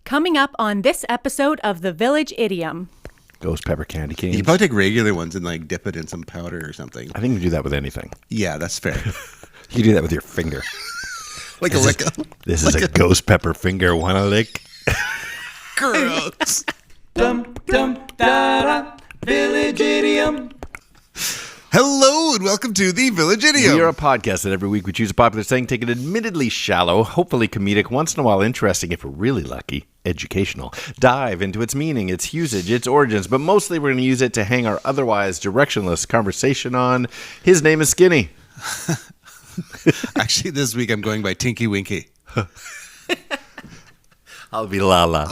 Coming up on this episode of the Village Idiom. Ghost pepper candy canes. You probably take regular ones and like dip it in some powder or something. I think you do that with anything. Yeah, that's fair. You can do that with your finger. Like a lick. This is a ghost pepper finger. Wanna lick? Gross. Village Idiom. Hello and welcome to the Village Idiom. We are a podcast that every week we choose a popular saying, take it admittedly shallow, hopefully comedic, once in a while interesting, if we're really lucky, educational, dive into its meaning, its usage, its origins, but mostly we're going to use it to hang our otherwise directionless conversation on. His name is Skinny. Actually, this week I'm going by Tinky Winky. I'll be Lala.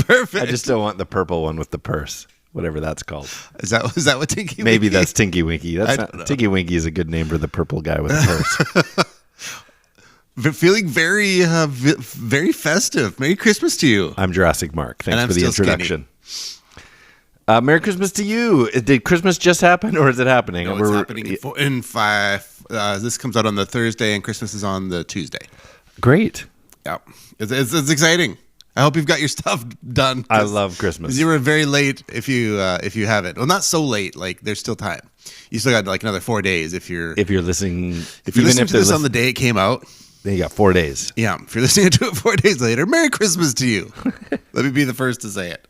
Perfect. I just don't want the purple one with the purse. Whatever that's called. Is that what Tinky Winky? Maybe that's Tinky Winky. I don't know. Tinky Winky is a good name for the purple guy with the purse. Feeling very, very festive. Merry Christmas to you. I'm Jurassic Mark. Thanks for the still introduction. Merry Christmas to you. Did Christmas just happen or is it happening? No, it's happening in 5. This comes out on the Thursday and Christmas is on the Tuesday. Great. Yeah, it's exciting. I hope you've got your stuff done. I love Christmas. You were very late if you haven't. Well, not so late. Like there's still time. You still got like another 4 days if you're listening. If you're listening to this on the day it came out. Then you got 4 days. Yeah, if you're listening to it 4 days later, Merry Christmas to you. Let me be the first to say it.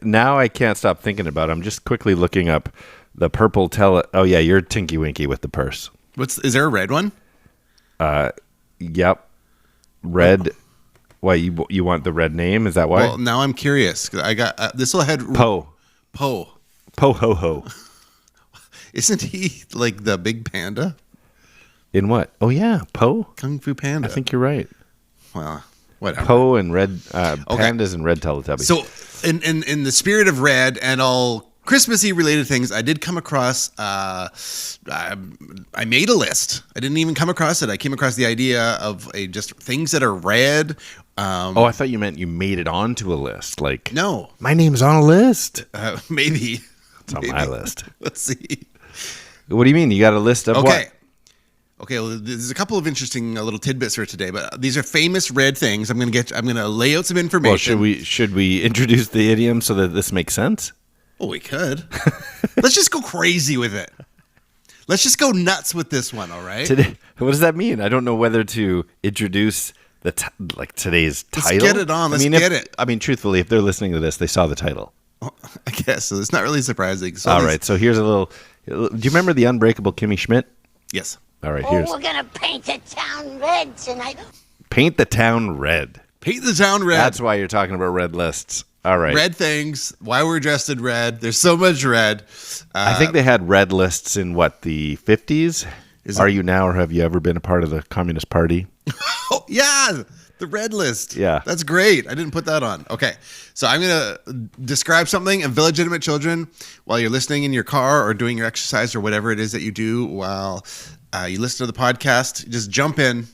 Now I can't stop thinking about it. I'm just quickly looking up the purple Oh yeah, you're Tinky Winky with the purse. Is there a red one? Yep. Red. Why you want the red name? Is that why? Well, now I'm curious. I got this will head Po ho ho. Isn't he like the big panda? In what? Oh yeah, Po. Kung Fu Panda. I think you're right. Well, whatever. Po and red pandas and red Teletubbies. So in the spirit of red and all Christmassy related things, I did come across. I made a list. I didn't even come across it. I came across the idea of just things that are red. I thought you meant you made it onto a list. Like, no, my name's on a list. Maybe It's on my list. Let's see. What do you mean? You got a list of what? Okay. Well, there's a couple of interesting little tidbits for today, but these are famous red things. I'm gonna lay out some information. Well, should we introduce the idiom so that this makes sense? Oh, we could. Let's just go crazy with it. Let's just go nuts with this one. All right. Today, what does that mean? I don't know whether to introduce today's title. Let's get it on. Let's get it. I mean, truthfully, if they're listening to this, they saw the title. I guess so. It's not really surprising. So all right. So here's a little. Do you remember the unbreakable Kimmy Schmidt? Yes. All right. We're gonna paint the town red tonight. Paint.The.Town.Red. Paint.The.Town.Red. That's why you're talking about red lists. All right. Red things. Why we're dressed in red. There's so much red. I think they had red lists in the 50s. Are you now, or have you ever been a part of the Communist Party? Oh, yeah. The red list. Yeah. That's great. I didn't put that on. Okay. So I'm going to describe something, and Village Idiom children, while you're listening in your car or doing your exercise or whatever it is that you do while you listen to the podcast, just jump in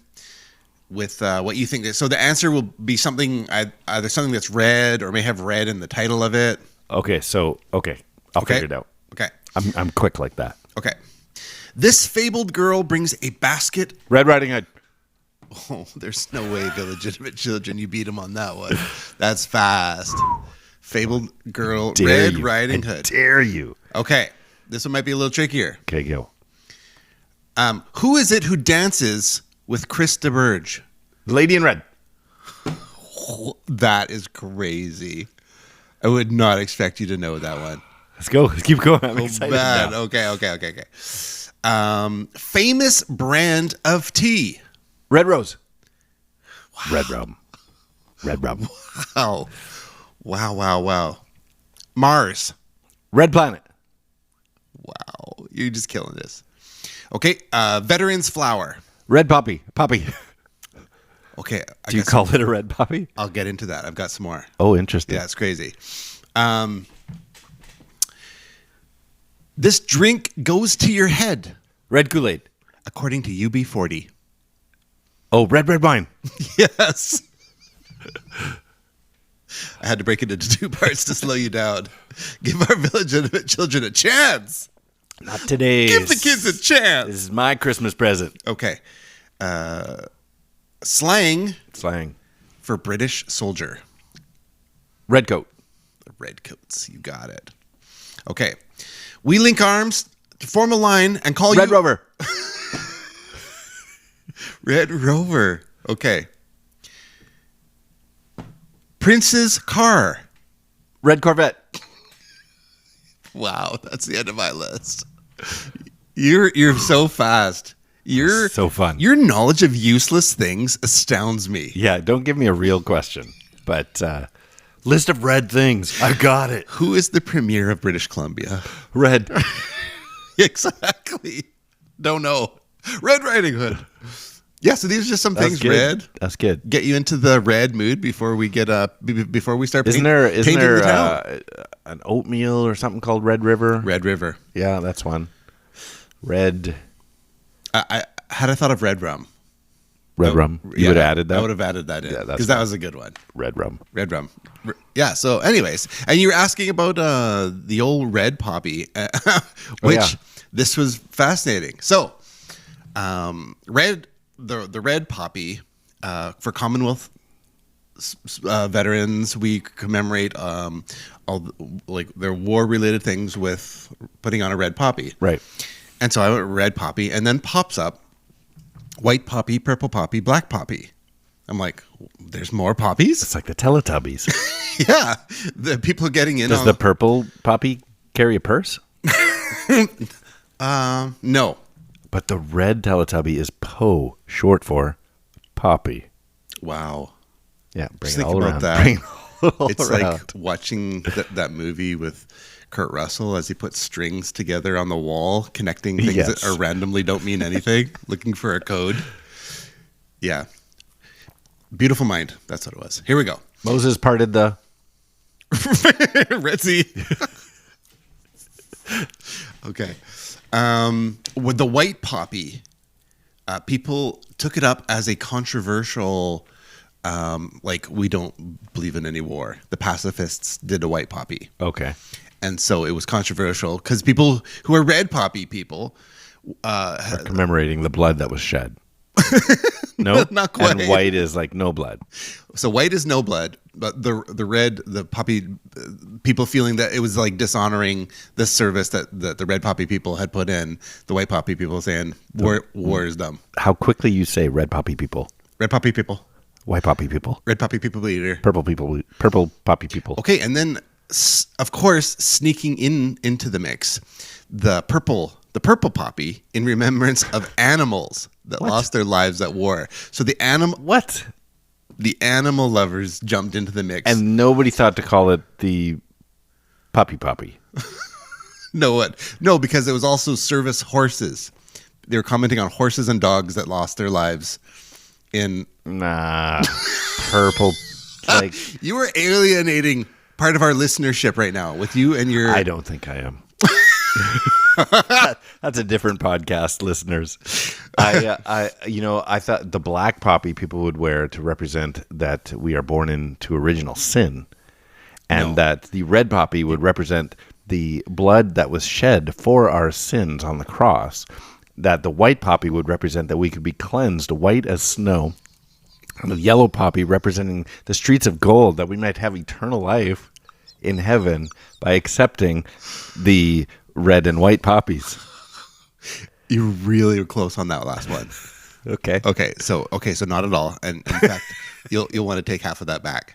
with what you think. So the answer will be something, either something that's red or may have red in the title of it. Okay. I'll figure it out. Okay. I'm quick like that. Okay. This fabled girl brings a basket. Red Riding Hood. Oh, there's no way, Village Idiom children, you beat him on that one. That's fast. Fabled girl, Red Riding Hood. Dare you? Okay. This one might be a little trickier. Okay, go. Who is it who dances with Chris DeBurge? Lady in Red. Oh, that is crazy. I would not expect you to know that one. Let's go. Let's keep going. I'm excited Bad. now. Okay. Famous brand of tea. Red Rose. Wow. Red Rum. Red Rum. Wow. Mars. Red Planet. Wow. You're just killing this. Okay. Veterans flower. Red Poppy. Poppy. Okay. Do you call it a red poppy? I'll get into that. I've got some more. Oh, interesting. Yeah, it's crazy. This drink goes to your head. Red Kool-Aid. According to UB40. Oh, red wine. Yes. I had to break it into 2 parts to slow you down. Give our Village Idiom children a chance. Not today. Give the kids a chance. This is my Christmas present. Okay. Slang. for British soldier? Redcoat. The redcoats. You got it. Okay. We link arms to form a line and call Red you... Rover. Red Rover. Okay. Prince's car. Red Corvette. Wow, that's the end of my list. You're so fast. You're So fun. Your knowledge of useless things astounds me. Yeah, don't give me a real question. But list of red things. I got it. Who is the premier of British Columbia? Red. Exactly. Don't know. Red Riding Hood. Yeah, so these are just some That's things. good. Red. That's good. Get you into the red mood before we get before we start. Isn't painting there the town. an oatmeal or something called Red River? Red River? Yeah, that's one. Red I had I thought of red rum. rum. You would have added that? I would have added that in Yeah, that's because that fine. was a good one. Red rum. Red rum. Yeah. So, anyways, and you were asking about the old red poppy, which yeah. this was fascinating. So, the red poppy for Commonwealth veterans, we commemorate all like their war related things with putting on a red poppy. Right. And so I went red poppy, and then pops up white poppy, purple poppy, black poppy. I'm like, there's more poppies? It's like the Teletubbies. Yeah. The people getting in Does on the purple poppy carry a purse? no. But the red Teletubby is Poe, short for Poppy. Wow. Yeah, bring Just it think all about around. that. Bring it all It's around. like watching that movie with Kurt Russell as he puts strings together on the wall, connecting things Yes. that are randomly don't mean anything, looking for a code. Yeah. Beautiful mind. That's what it was. Here we go. Moses parted the... Red Sea. Okay. With the white poppy, people took it up as a controversial, like, we don't believe in any war. The pacifists did a white poppy. Okay. And so it was controversial because people who are red poppy people, Are commemorating the blood that was shed. No? Not quite. And white is like no blood. so white is no blood, but the red, the poppy, people feeling that it was like dishonoring the service that the red poppy people had put in. The white poppy people saying war is dumb. How quickly you say red poppy people. Red poppy people, White poppy people. red poppy people leader. Purple people. Purple poppy people. Okay, and then of course sneaking into the mix, the purple poppy in remembrance of animals that lost their lives at war. So the animal lovers jumped into the mix. And nobody thought to call it the poppy. No, because it was also service horses. They were commenting on horses and dogs that lost their lives in. Nah. Purple. Like, You were alienating part of our listenership right now with you and your. I don't think I am. That's a different podcast, listeners. I thought the black poppy people would wear to represent that we are born into original sin, and that the red poppy would represent the blood that was shed for our sins on the cross. That the white poppy would represent that we could be cleansed white as snow, and the yellow poppy representing the streets of gold, that we might have eternal life in heaven by accepting the red and white poppies. You really were close on that last one. Okay. So not at all. And in fact, you'll want to take half of that back.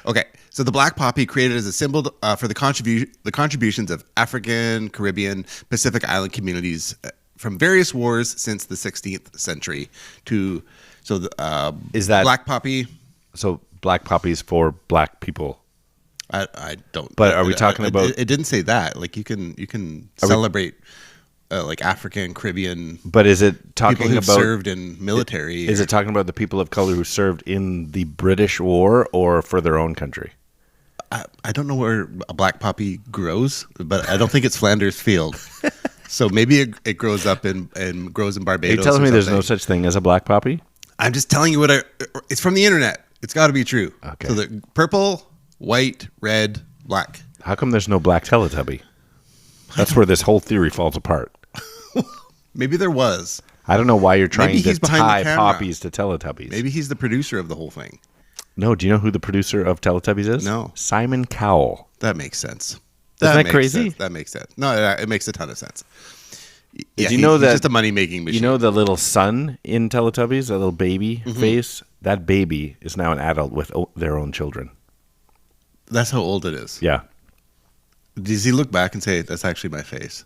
Okay. So the black poppy created as a symbol for the contributions of African, Caribbean, Pacific Island communities from various wars since the 16th century Is that black poppy? So black poppies for black people. I don't. But are we talking about? It didn't say that. Like you can celebrate like African, Caribbean. But is it People talking who about served in military? Is it talking about the people of color who served in the British War or for their own country? I don't know where a black poppy grows, but I don't think it's Flanders Field. So maybe it grows up and grows in Barbados. Are you telling me there's no something. such thing as a black poppy? I'm just telling you it's from the internet. It's got to be true. Okay. So the purple, white, red, black. How come there's no black Teletubby? That's where this whole theory falls apart. Maybe there was. I don't know why you're trying Maybe to he's behind the tie camera. poppies to Teletubbies. Maybe he's the producer of the whole thing. No, do you know who the producer of Teletubbies is? No. Simon Cowell. That makes sense. Isn't that makes crazy? sense. That makes sense. No, it makes a ton of sense. Yeah, you know he's that just a money-making machine. You know the little son in Teletubbies, that little baby face? That baby is now an adult with their own children. That's how old it is. Yeah. Does he look back and say, that's actually my face?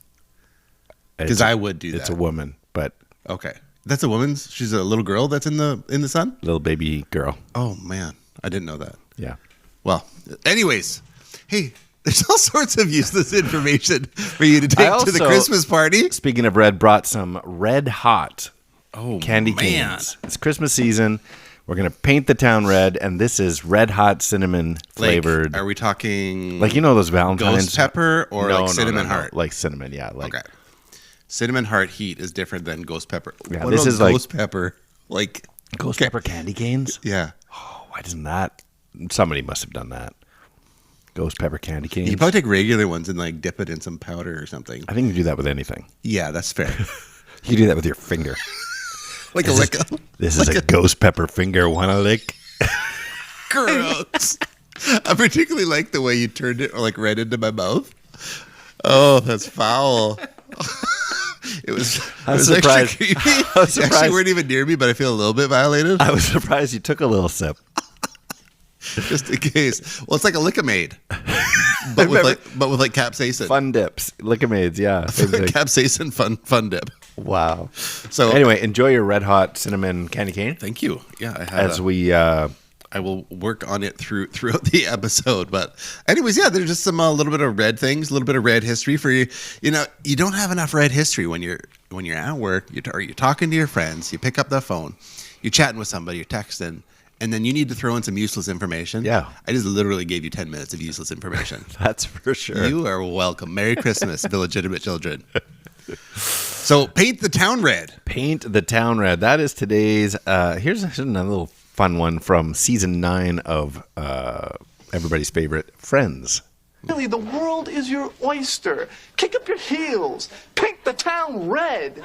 Because I would do that. It's a woman, but Okay. That's a woman's? She's a little girl that's in the sun? little baby girl. Oh, man. I didn't know that. Yeah. Well, anyways. Hey, there's all sorts of useless information for you to take to the also- Christmas party. Speaking of red, brought some red hot Oh, candy man. canes. It's Christmas season. We're going to paint the town red, and this is red hot cinnamon flavored. Are we talking Like, you know those Valentine's? ghost pepper or No, like no, cinnamon no, no. heart? Like cinnamon, yeah. Like, Okay. Cinnamon heart heat is different than ghost pepper. Yeah, What this about is like- ghost pepper. Like, Ghost pepper candy canes? yeah. Oh, why doesn't that? Somebody must have done that. Ghost pepper candy canes. You probably take regular ones and like dip it in some powder or something. I think you do that with anything. Yeah, that's fair. You do that with your finger. Like a lick. This is a ghost pepper finger. Wanna lick? Gross. I particularly like the way you turned it like right into my mouth. Oh, that's foul. It was surprised. extra creepy. I was You actually surprised. weren't even near me, but I feel a little bit violated. I was surprised you took a little sip. Just in case. Well, it's like a Lick-O-Maid. but with like capsaicin. Fun dips. Lickimades, yeah. Same thing. Capsaicin fun dip. Wow. So Anyway, enjoy your red hot cinnamon candy cane. thank you. Yeah, I had As we I will work on it throughout the episode. But anyways, yeah, there's just some little bit of red things, a little bit of red history for you. You know, you don't have enough red history when you're at work. You're talking to your friends. You pick up the phone. You're chatting with somebody. You're texting. And then you need to throw in some useless information. Yeah. I just literally gave you 10 minutes of useless information. that's for sure. You are welcome. Merry Christmas, Village Idiom children. So, paint the town red. Paint the Town Red. That is today's here's another little fun one from season 9 of everybody's favorite Friends. Really, the world is your oyster. Kick up your heels. Paint the town red.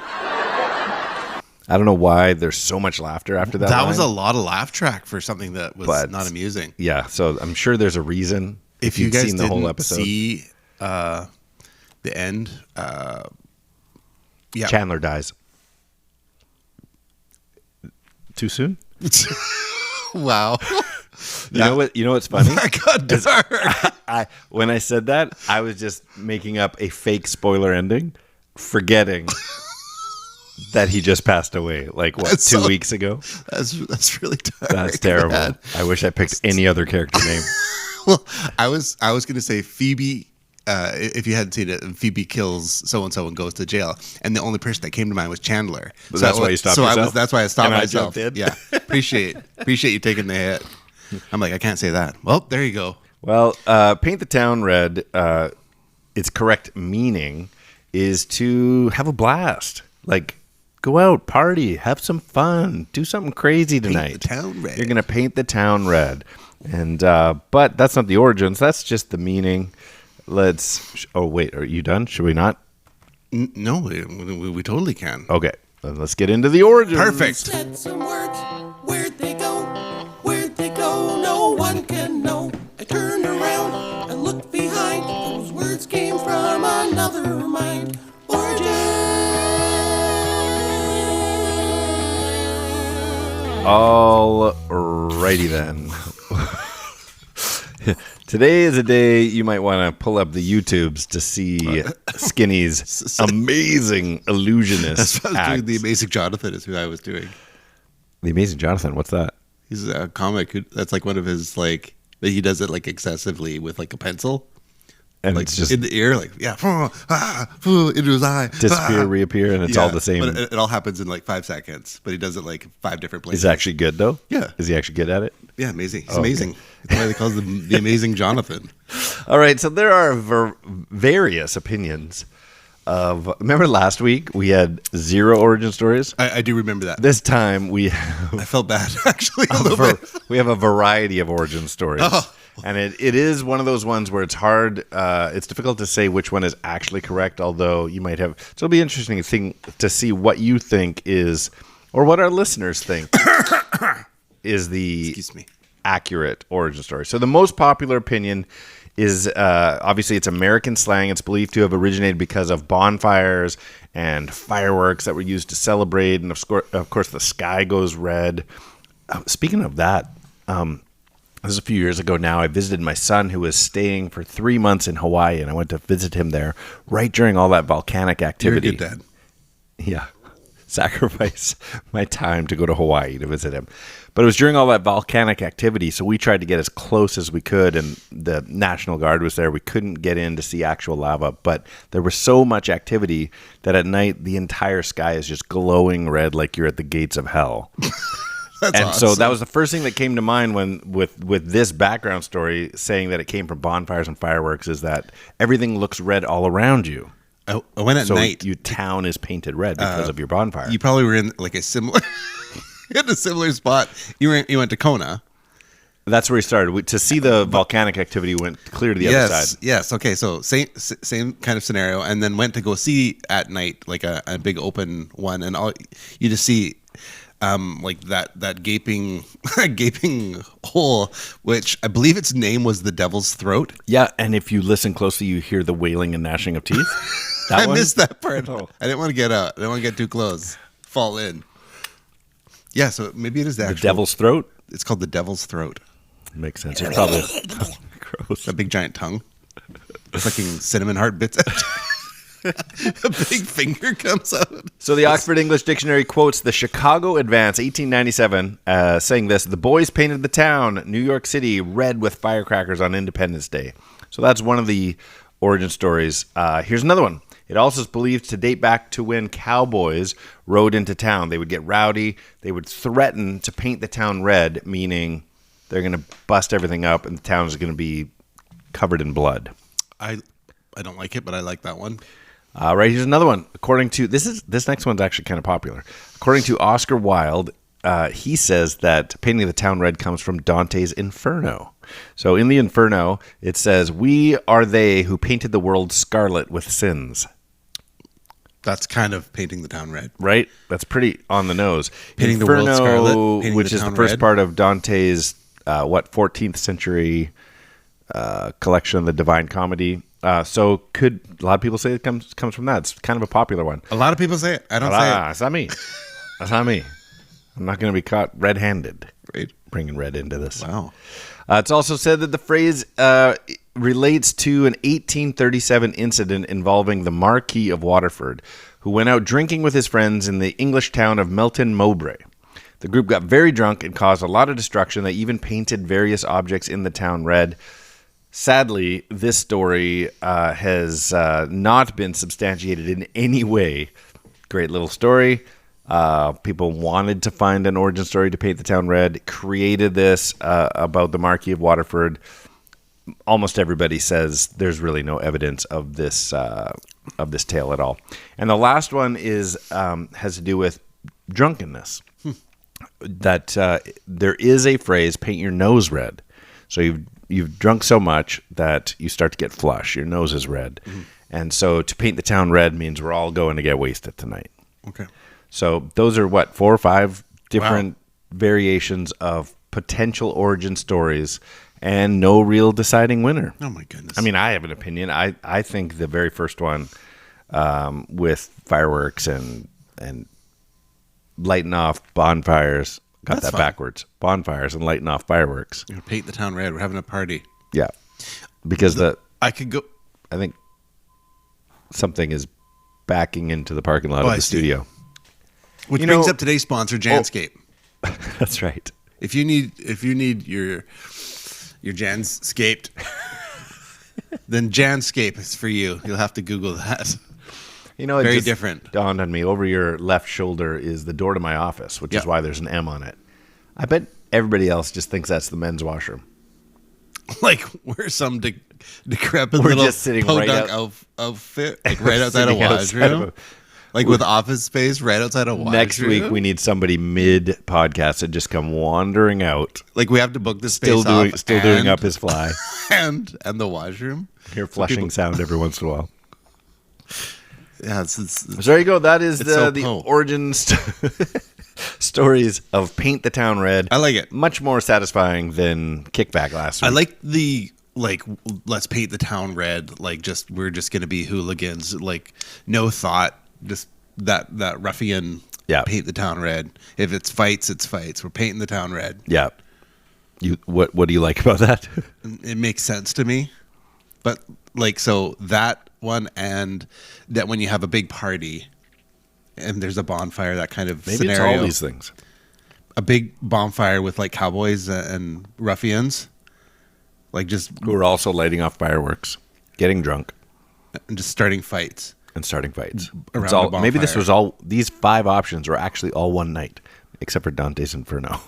I don't know why there's so much laughter after that. That was a line. lot of laugh track for something that was But- not amusing. Yeah, so I'm sure there's a reason. If you you've guys seen the didn't whole episode. see the end, yeah. Chandler dies. Too soon? Wow. You know what? You know what's funny? That got dark. When I said that, I was just making up a fake spoiler ending, forgetting that he just passed away. Like what? That's 2 so- weeks ago. That's really dark. That's terrible. man. I wish I picked any other character name. Well, I was going to say Phoebe. If you hadn't seen it, Phoebe kills so and so and goes to jail, and the only person that came to mind was Chandler. But that's why you stopped yourself? That's why I stopped And I myself. jumped in? Yeah, appreciate you taking the hit. I'm like, I can't say that. Well, there you go. Well, Paint the Town Red, its correct meaning is to have a blast. Like, go out, party, have some fun, do something crazy tonight. the town red. You're going to paint the town red. And but that's not the origins. That's just the meaning. Oh, wait, are you done? Should we not? No, we totally can. Okay, then let's get into the origins. Perfect. Said some words, where'd they go? Where'd they go? No one can know. I turned around and looked behind. Those words came from another mind. Origin. All righty then. Today is a day you might want to pull up the YouTubes to see Skinny's amazing illusionist That's what I was acts. doing. The Amazing Jonathan is who I was doing. The Amazing Jonathan, what's that? He's a comic that's like one of his like that he does it like excessively with like a pencil, And like it's just in the ear, like into his eye, disappear, reappear, and it's all the same. But it all happens in like 5 seconds. But he does it like 5 different places. Is it actually good though? Yeah. Is he actually good at it? Yeah, amazing. He's Okay. amazing. That's why they call him the Amazing Jonathan. All right, so there are various opinions of. Remember last week we had 0 origin stories. I do remember that. This time we have I felt bad actually a little bit. we have a variety of origin stories. Oh. And it is one of those ones where it's hard. It's difficult to say which one is actually correct, although you might have. So it'll be interesting to see what you think is, or what our listeners think is the Excuse me. accurate origin story. So the most popular opinion is obviously it's American slang. It's believed to have originated because of bonfires and fireworks that were used to celebrate. And of course, the sky goes red. Speaking of that, this was a few years ago now. I visited my son who was staying for 3 months in Hawaii, and I went to visit him there right during all that volcanic activity. You're a good dad. Yeah. Sacrifice my time to go to Hawaii to visit him. But it was during all that volcanic activity, so we tried to get as close as we could, and the National Guard was there. We couldn't get in to see actual lava, but there was so much activity that at night the entire sky is just glowing red like you're at the gates of hell. That's and awesome. so that was the first thing that came to mind when with this background story saying that it came from bonfires and fireworks is that everything looks red all around you. I went at night. Your town is painted red because of your bonfire. You probably were in like a similar in a similar spot. You went to Kona. That's where we started. To see the volcanic activity, went clear to the other side. Yes. Okay. So same kind of scenario, and then went to go see at night like a big open one, and all you just see like that gaping hole, which I believe its name was the Devil's Throat. Yeah, and if you listen closely, you hear the wailing and gnashing of teeth. I missed that part. Oh. I didn't want to get out. I didn't want to get too close. Fall in. Yeah, so maybe it is the Devil's Throat. It's called the Devil's Throat. Makes sense. It's probably gross. A big giant tongue. Fucking cinnamon heart bits out. A big finger comes out. So the Oxford English Dictionary quotes the Chicago Advance, 1897, saying this: "The boys painted the town, New York City, red with firecrackers on Independence Day." So that's one of the origin stories. Here's another one. It also is believed to date back to when cowboys rode into town. They would get rowdy. They would threaten to paint the town red, meaning they're going to bust everything up and the town is going to be covered in blood. I don't like it, but I like that one. Right, here's another one. According to this next one's actually kind of popular. According to Oscar Wilde, he says that painting the town red comes from Dante's Inferno. So in the Inferno, it says, "We are they who painted the world scarlet with sins." That's kind of painting the town red. Right? That's pretty on the nose. Painting Inferno, the world scarlet, painting which the is the town first red. part of Dante's 14th century collection of the Divine Comedy. So could a lot of people say it comes from that? It's kind of a popular one. A lot of people say it. I don't say it. It's not me. That's not me. I'm not going to be caught red-handed. Right. Bringing red into this. Wow. It's also said that the phrase relates to an 1837 incident involving the Marquis of Waterford, who went out drinking with his friends in the English town of Melton Mowbray. The group got very drunk and caused a lot of destruction. They even painted various objects in the town red. Sadly, this story has not been substantiated in any way. Great little story. People wanted to find an origin story to paint the town red, created this about the Marquis of Waterford. Almost everybody says there's really no evidence of this tale at all. And the last one is has to do with drunkenness. That there is a phrase, "paint your nose red." So you've drunk so much that you start to get flush. Your nose is red. Mm-hmm. And so to paint the town red means we're all going to get wasted tonight. Okay. So those are 4 or 5 different variations of potential origin stories and no real deciding winner. Oh my goodness. I mean, I have an opinion. I think the very first one with fireworks and lighting off bonfires. Got That's that fun. backwards. Bonfires and lighting off fireworks. You're gonna paint the town red. We're having a party. Yeah. Because I could go. I think something is backing into the parking lot Oh, of I the see. studio. Which You brings know- up today's sponsor, Janscape. That's right. If you need your Janscaped, then Janscape is for you. You'll have to Google that. You know, it Very just different. dawned on me. Over your left shoulder is the door to my office, which is Yeah. why there's an M on it. I bet everybody else just thinks that's the men's washroom. Like we're some decrepit We're little just sitting right podunk outfit, like right outside a Sitting outside washroom, of like with office space right outside a washroom. Next week, we need somebody mid-podcast to just come wandering out, like we have to book the space still doing off doing up his fly. and the washroom. Hear flushing sound every once in a while. Yeah, it's So there you go. That is It's so the cool. origins. stories of Paint the Town Red. I like it. Much more satisfying than Kickback last week. I like the let's paint the town red. Like we're just gonna be hooligans. Like no thought. Just that ruffian. Yeah. Paint the town red. If it's fights, it's fights. We're painting the town red. Yeah. What do you like about that? It makes sense to me. But so that one, and that when you have a big party and there's a bonfire, that kind of Maybe scenario. it's all these things. A big bonfire with like cowboys and ruffians, Who are also lighting off fireworks, getting drunk, and just starting fights. and starting fights. Around It's the all, maybe this bonfire. was all. These 5 options were actually all one night, except for Dante's Inferno.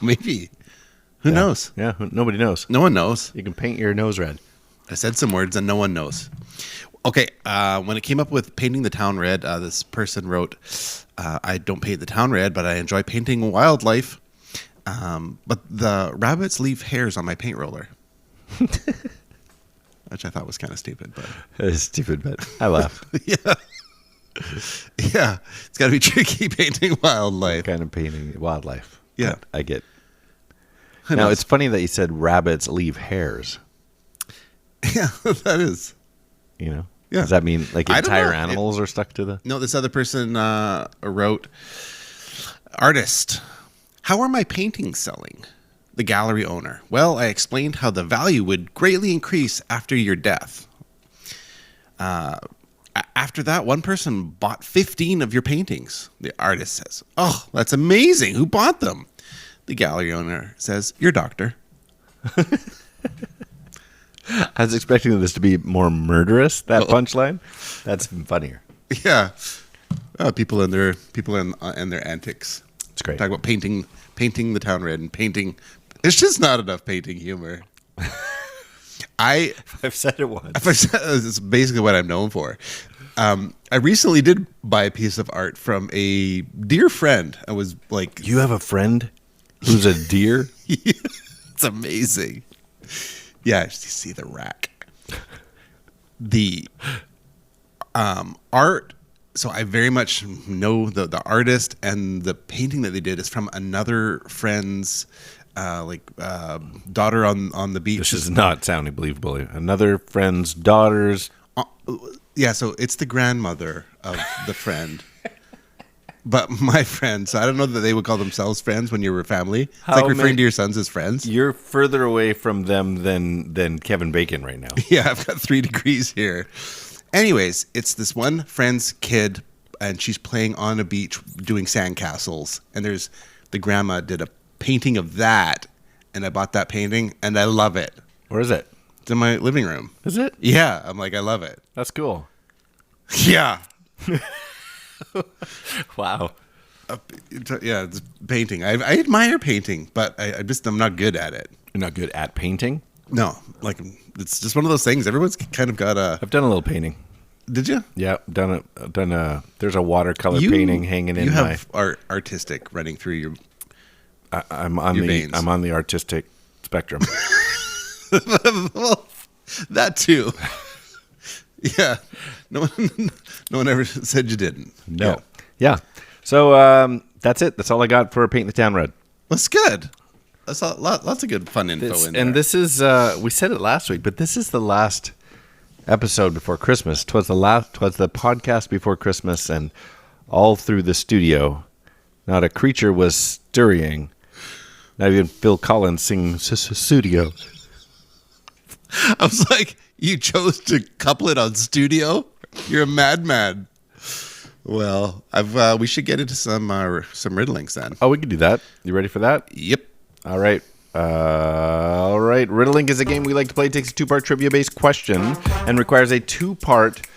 Maybe. Who knows? Yeah, nobody knows. No one knows. You can paint your nose red. I said some words and no one knows. Okay, when it came up with painting the town red, this person wrote, I don't paint the town red, but I enjoy painting wildlife. But the rabbits leave hairs on my paint roller. Which I thought was kind of stupid. But It's stupid, but I laugh. yeah. Yeah, it's got to be tricky painting wildlife. Kind of painting wildlife. Yeah. But I get. Who Now, knows? it's funny that you said rabbits leave hairs. Yeah, that is. You know? Yeah. Does that mean like I don't entire know. animals are stuck to the... No, this other person wrote, artist, how are my paintings selling? The gallery owner. Well, I explained how the value would greatly increase after your death. After that, one person bought 15 of your paintings. The artist says, oh, that's amazing. Who bought them? The gallery owner says, your doctor. I was expecting this to be more murderous, that punchline. That's funnier. Yeah. People and their antics. It's great. Talk about painting the town red and painting. It's just not enough painting humor. I've said it once. It's basically what I'm known for. I recently did buy a piece of art from a dear friend. I was like, You have a friend who's a deer? it's amazing. Yeah, you see the rack. The art. So I very much know the artist, and the painting that they did is from another friend's daughter on the beach. This is not sounding believable. Another friend's daughter's... Yeah, so it's the grandmother of the friend. But my friend, so I don't know that they would call themselves friends when you were family. It's How like referring many- to your sons as friends. You're further away from them than Kevin Bacon right now. Yeah, I've got 3 degrees here. Anyways, it's this one friend's kid, and she's playing on a beach doing sandcastles. And the grandma did a painting of that, and I bought that painting, and I love it. Where is it? It's in my living room. Is it? Yeah, I'm like, I love it. That's cool. Yeah. Wow. Yeah, it's painting. I admire painting, but I'm not good at it. You're not good at painting? No, like it's just one of those things. Everyone's kind of got a. I've done a little painting. Did you? Yeah, done a. There's a watercolor painting hanging in You my. have artistic running through your. I'm on your the veins. I'm on the artistic spectrum. Well, that too. Yeah, no one ever said you didn't. No. Yeah. So that's it. That's all I got for Paint the Town Red. That's good. That's lots of good fun info in there. And this is we said it last week, but this is the last episode before Christmas. Twas the podcast before Christmas, and all through the studio, not a creature was stirring. Not even Phil Collins singing studio. I was like, you chose to couple it on studio? You're a madman. Well, we should get into some riddlings then. Oh, we can do that. You ready for that? Yep. All right. Riddling is a game we like to play. It takes a 2-part trivia-based question and requires a 2-part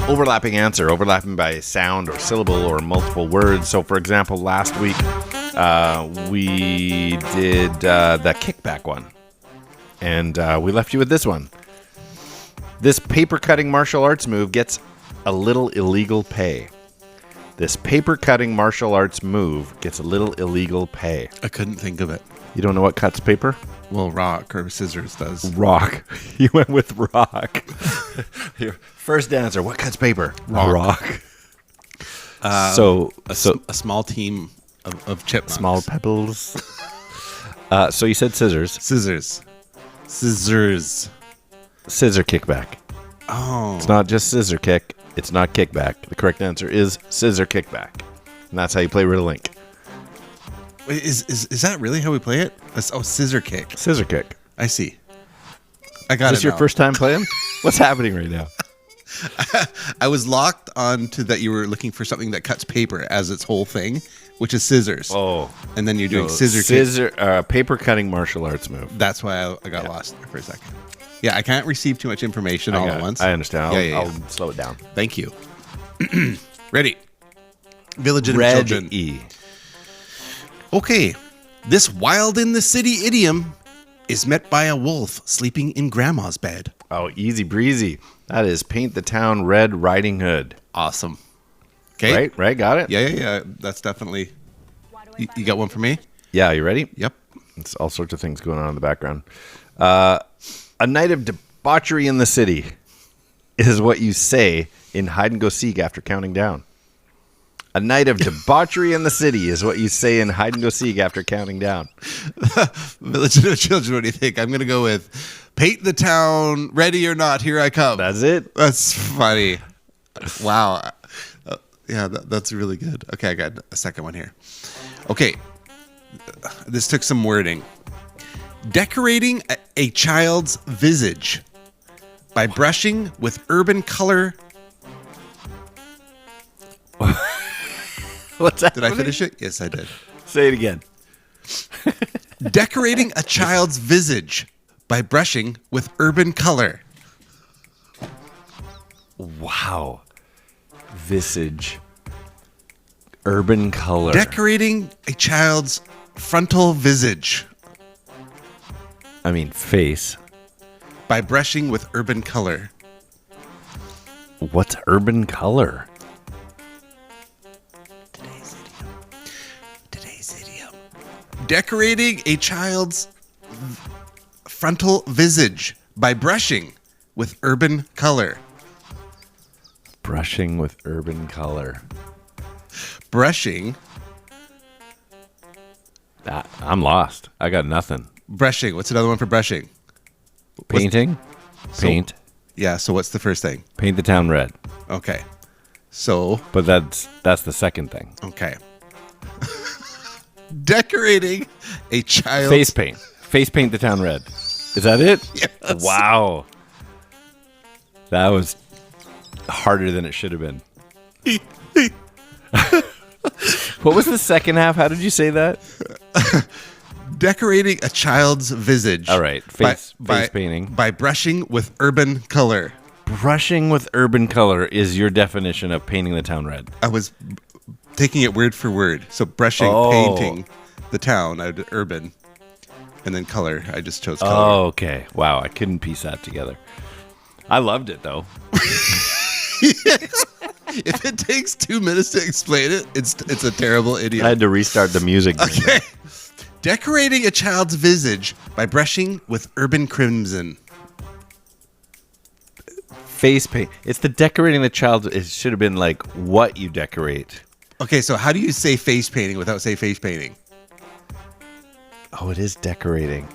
overlapping answer, overlapping by sound or syllable or multiple words. So, for example, last week we did the kickback one, and we left you with this one. This paper-cutting martial arts move gets a little illegal pay. This paper-cutting martial arts move gets a little illegal pay. I couldn't think of it. You don't know what cuts paper? Well, rock or scissors does. Rock. You went with rock. Your first answer. What cuts paper? Rock. So A small team of chipmunks. small pebbles. So you said scissors. Scissors. Scissor kickback. Oh. It's not just scissor kick. It's not kickback. The correct answer is scissor kickback. And that's how you play Riddle Link. Wait, is that really how we play it? Scissor kick. Scissor kick. I see. I got it. Is this your now. first time playing? What's happening right now? I was locked on to that you were looking for something that cuts paper as its whole thing, which is scissors. Oh. And then you're doing scissor kick. Paper cutting martial arts move. That's why I got lost there for a second. Yeah, I can't receive too much information all at once. I understand. I'll Yeah. slow it down. Thank you. Ready. Village Idiom Red children. E. Okay. This wild in the city idiom is met by a wolf sleeping in grandma's bed. Oh, easy breezy. That is Paint.The.Town.Red Riding Hood. Awesome. Okay. Right? Got it? Yeah. That's definitely. You got one for me? Yeah, you ready? Yep. It's all sorts of things going on in the background. A night of debauchery in the city is what you say in hide and go seek after counting down. A night of debauchery in the city is what you say in hide and go seek after counting down. Village Idiom children, what do you think? I'm going to go with Paint the Town, ready or not, here I come. That's it. That's funny. Wow. Yeah, that's really good. Okay, I got a second one here. Okay. This took some wording. Decorating a child's visage by brushing with urban color. What's that? Did I finish it? Yes, I did. Say it again. Decorating a child's visage by brushing with urban color. Wow. Visage. Urban color. Decorating a child's frontal visage I mean, face. by brushing with urban color. What's urban color? Today's idiom. Decorating a child's frontal visage by brushing with urban color. Brushing with urban color. Brushing. I'm lost. I got nothing. Brushing. What's another one for brushing? Painting? Paint. Yeah, so what's the first thing? Paint.The.Town.Red. Okay. So, But that's the second thing. okay. Decorating a child's Face paint. Face Paint.The.Town.Red. Is that it? Yes. Wow. That was harder than it should have been. What was the second half? How did you say that? Decorating a child's visage. All right. Face painting. By brushing with urban color. Brushing with urban color is your definition of painting the town red. I was taking it word for word. So brushing, painting the town, I did urban. And then color. I just chose color. Oh, okay. Wow. I couldn't piece that together. I loved it, though. If it takes 2 minutes to explain it, it's a terrible idiom. I had to restart the music. Okay. Decorating a child's visage by brushing with urban crimson. Face paint. It's the decorating the child. It should have been like what you decorate. Okay, so how do you say face painting without say face painting? Oh, it is decorating.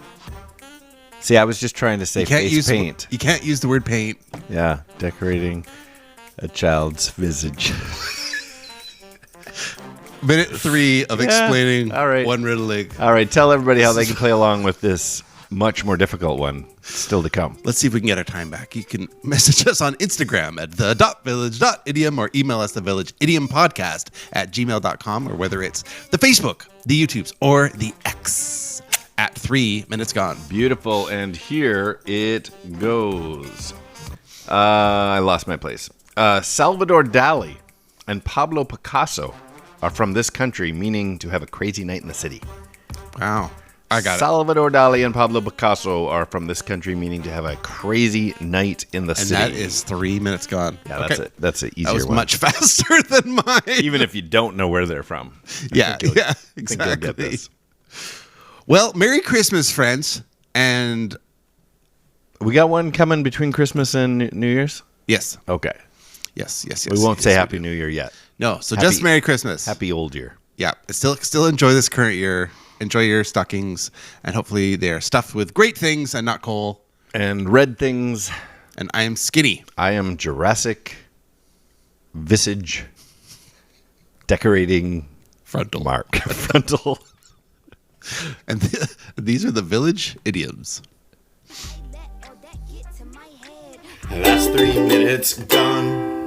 See, I was just trying to say face paint. You can't use the word paint. Yeah, decorating a child's visage. Minute 3 of explaining all right. one riddle link. All right, tell everybody how they can play along with this much more difficult one still to come. Let's see if we can get our time back. You can message us on Instagram at the.village.idiom or email us thevillageidiompodcast@gmail.com, or whether it's the Facebook, the YouTubes, or the X at 3 minutes gone. Beautiful, and here it goes. I lost my place. Salvador Dali and Pablo Picasso are from this country, meaning to have a crazy night in the city. Wow. I got Salvador Dali and Pablo Picasso are from this country, meaning to have a crazy night in the And city. that is 3 minutes gone. Yeah, Okay. that's an easier That was one. much faster than mine. Even if you don't know where they're from. Yeah, I think you'll exactly. get this. Well, Merry Christmas, friends. And We got one coming between Christmas and New Year's? yes, Okay. yes. We won't say yes, Happy New Year yet. No, so just Merry Christmas. Happy old year. Yeah, still enjoy this current year. Enjoy your stockings, and hopefully they're stuffed with great things and not coal. And red things. And I am Skinny. I am Jurassic visage decorating Frontal. Mark. Frontal. And these are the Village Idioms. Last 3 minutes gone.